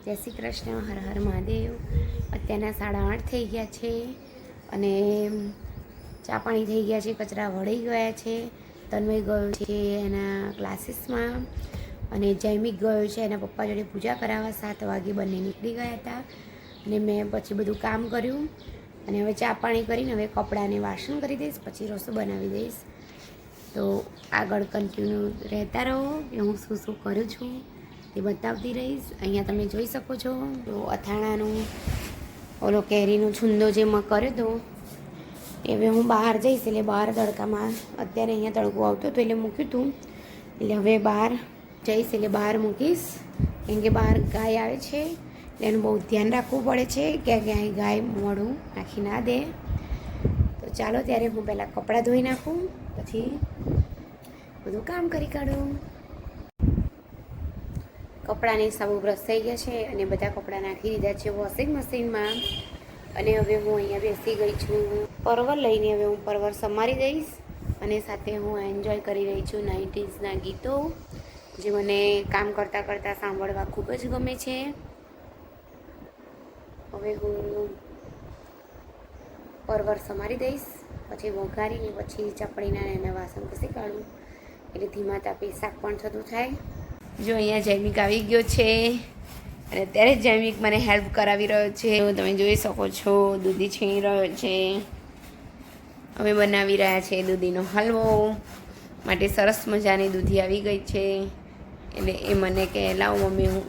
જય શ્રી કૃષ્ણ, હર હર મહાદેવ. અત્યારના 8:30 થઈ ગયા છે અને ચા પાણી થઈ ગયા છે, કચરા વળી ગયા છે. તન્મય ગયો છે એના ક્લાસીસમાં અને જૈમિક ગયો છે એના પપ્પા જોડે પૂજા કરાવવા. 7 વાગે બંને નીકળી ગયા હતા અને મેં પછી બધું કામ કર્યું અને હવે ચા પાણી કરીને હવે કપડાંને વાસણ કરી દઈશ, પછી રસોઈ બનાવી દઈશ. તો આગળ કન્ટિન્યુ રહેતા રહો કે હું શું શું કરું છું તે બતાવતી રહીશ. અહીંયા તમે જોઈ શકો છો તો અથાણાનું ઓલો કેરીનો છુંદો જે મેં કર્યો હતો એ હવે હું બહાર જઈશ એટલે બહાર તડકામાં, અત્યારે અહીંયા તડકો આવતો હતો એટલે મૂક્યું હતું, એટલે હવે બહાર જઈશ એટલે બહાર મૂકીશ. કેમ કે બહાર ગાય આવે છે એટલે એનું બહુ ધ્યાન રાખવું પડે છે કે ક્યાંય ગાય મોઢું નાખી ના દે. તો ચાલો ત્યારે હું પહેલાં કપડાં ધોઈ નાખું, પછી બધું કામ કરી કાઢું. કપડાંની સાબુ બ્રશ થઈ ગયા છે અને બધા કપડાં નાખી દીધા છે વોશિંગ મશીનમાં. અને હવે હું અહીંયા બેસી ગઈ છું પરવર લઈને. હવે હું પરવર સમારી દઈશ અને સાથે હું એન્જોય કરી રહી છું 90sના ગીતો, જે મને કામ કરતાં કરતાં સાંભળવા ખૂબ જ ગમે છે. હવે હું પરવર સમારી દઈશ, પછી વઘારીને પછી ચપડીના એના વાસણ ઘસી કાઢું એટલે ધીમા તાપે શાક પણ થતું થાય. જો અહીંયા જૈમિક આવી ગયો છે અને અત્યારે જ જૈમિક મને હેલ્પ કરાવી રહ્યો છે. તમે જોઈ શકો છો દૂધી છીણી રહ્યો છે. હવે બનાવી રહ્યા છે દૂધીનો હલવો. માટે સરસ મજાની દૂધી આવી ગઈ છે એટલે એ મને કે લાવો મમ્મી હું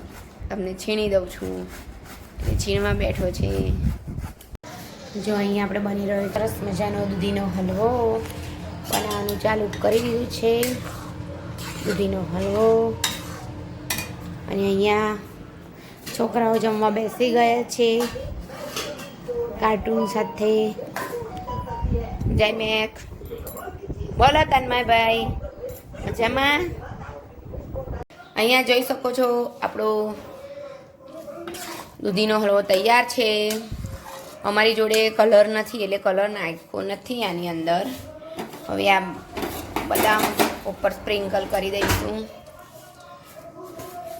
તમને છીણી દઉં છું, એટલે છીણમાં બેઠો છે. જો અહીંયા આપણે બની રહ્યો સરસ મજાનો દૂધીનો હલવો બનાવવાનું ચાલુ કરી દીધું છે. દૂધીનો હલવો. અને અહીંયા છોકરાઓ જમવા બેસી ગયા છે કાર્ટૂન સાથે. જયમેક બોલો તન્મયભાઈ, મજામાં? અહીંયા જોઈ શકો છો આપણો દૂધીનો હલવો તૈયાર છે. અમારી જોડે કલર નથી એટલે કલર નાખ્યો નથી આની અંદર. હવે આ બદામ ઉપર સ્પ્રિંકલ કરી દઈશું,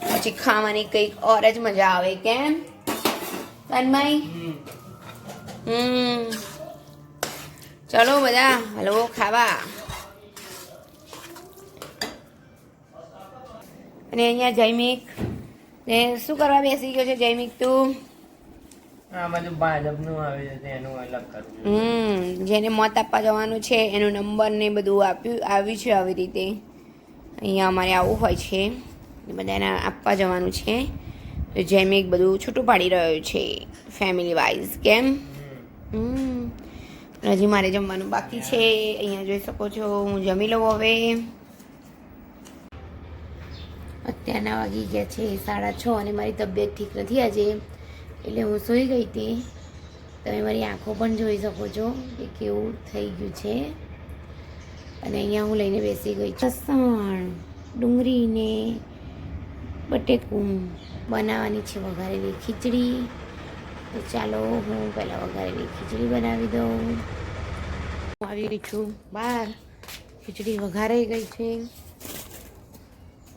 પછી ખાવાની કંઈક ઓર જ મજા આવે. કેમ તન્મય? ચલો બધા હલવો ખાવા. અને અહીંયા જૈમિક ને શું કરવા બેસી ગયો છે જૈમિક તું? જેને મત આપવા જવાનું છે એનો નંબર ને બધું આવ્યું છે આવી રીતે. અહીંયા અમારે આવું હોય છે, બધાને આપવા જવાનું છે. તો જૈમિક બધું છૂટું પાડી રહ્યો છે ફેમિલી વાઇઝ. કેમ? હજી મારે જમવાનું બાકી છે. અહીંયા જોઈ શકો છો હું જમી લઉં હવે. અત્યારના વાગી ગયા છે 6:30 અને મારી તબિયત ઠીક નથી આજે એટલે હું સૂઈ ગઈ હતી. તમે મારી આંખો પણ જોઈ શકો છો કે કેવું થઈ ગયું છે. અને અહીંયા હું લઈને બેસી ગઈ છું લસણ, ડુંગળીને બટેકું બનાવવાની છે વઘારેલી ખીચડી. તો ચાલો હું પહેલાં વઘારેલી ખીચડી બનાવી દઉં. હું આવી ગઈ છું બહાર, ખીચડી વઘારાઈ ગઈ છે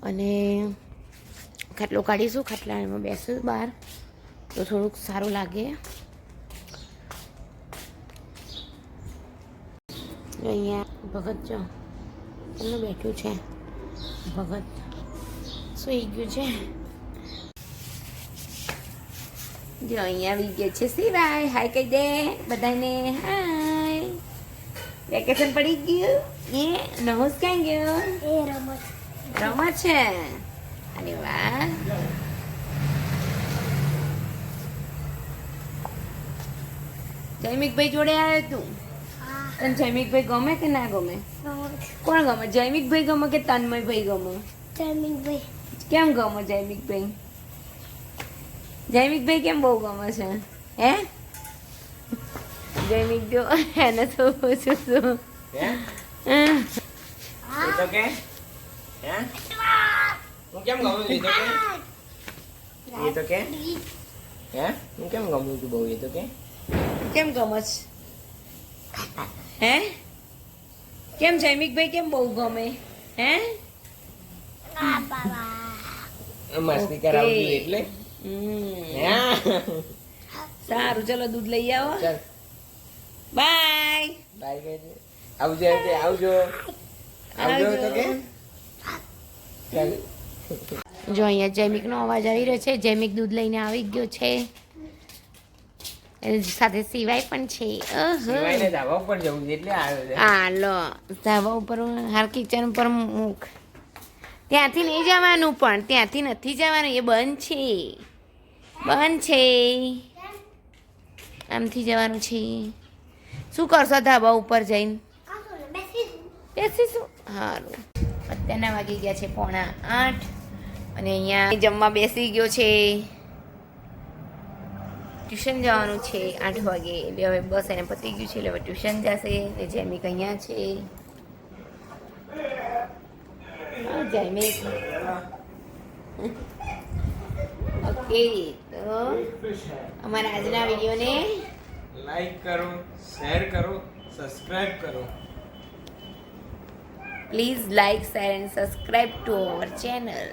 અને ખાટલો કાઢીશું. ખાટલામાં બેસું બહાર તો થોડુંક સારું લાગે. અહીંયા ભગત જો એમનું બેઠું છે. ભગત સૂઈ ગયું છે. જો અહીંયા આવી ગયા છે સિવાય. હાય કહી દે બધાને. હાય, વેકેશન પડી ગયું. એ નહોસ ક્યાં ગયો? એ રમત છે. અરે વાહ. જૈમિકભાઈ જોડે આવ્યો તું? તને જૈમિકભાઈ ગમે કે ના ગમે? કોણ ગમે? જૈમિકભાઈ ગમે કે તન્મયભાઈ ગમે? જૈમિકભાઈ. કેમ ગમે જૈમિકભાઈ? જૈમિકભાઈ કેમ બહુ ગમે છે? હે જૈમિક જો એને તો પૂછું છું. હું કેમ ગમું છું? એ તો કે હું કેમ ગમું છું બહુ? એ તો કે કેમ ગમે છે? હે કેમ જૈમિકભાઈ કેમ બહુ ગમે? હે મસ્તી કરાવતી એટલે હા. સારું ચલો દૂધ લઈ આવો ચાલ બાય બાય કહેજે. આવજો એમ કે આવજો આવજો તો કે ચાલ. જો અહીંયા જૈમિકનો અવાજ આવી રહ્યો છે. જૈમિક દૂધ લઈને આવી ગયો છે. એની સાથે સિવાય પણ છે. સિવાયને ધાબા ઉપર જવું છે એટલે આવ્યો છે. હા લો ધાબા ઉપર હાર કિચન ઉપર મૂક. ત્યાંથી નહીં જવાનું પણ ત્યાંથી નથી જવાનું એ બંધ છે બંધ છે આમથી જવાનું છે. શું કરશો ધાબા ઉપર જઈને બેસીશું સારું. અત્યારના વાગી ગયા છે 7:45 અને અહીંયા જમવા બેસી ગયો છે. ટ્યુશન જવાનું છે 8 વાગે એટલે હવે બસ એને પતી ગયું છે એટલે હવે ટ્યુશન જશે. ને જૈમિક અહીંયા છે. હા જૈમિક ઓકે તો અમારા આજના વિડીયોને લાઈક કરો, શેર કરો, સબસ્ક્રાઇબ કરો. Please like share and subscribe to our channel.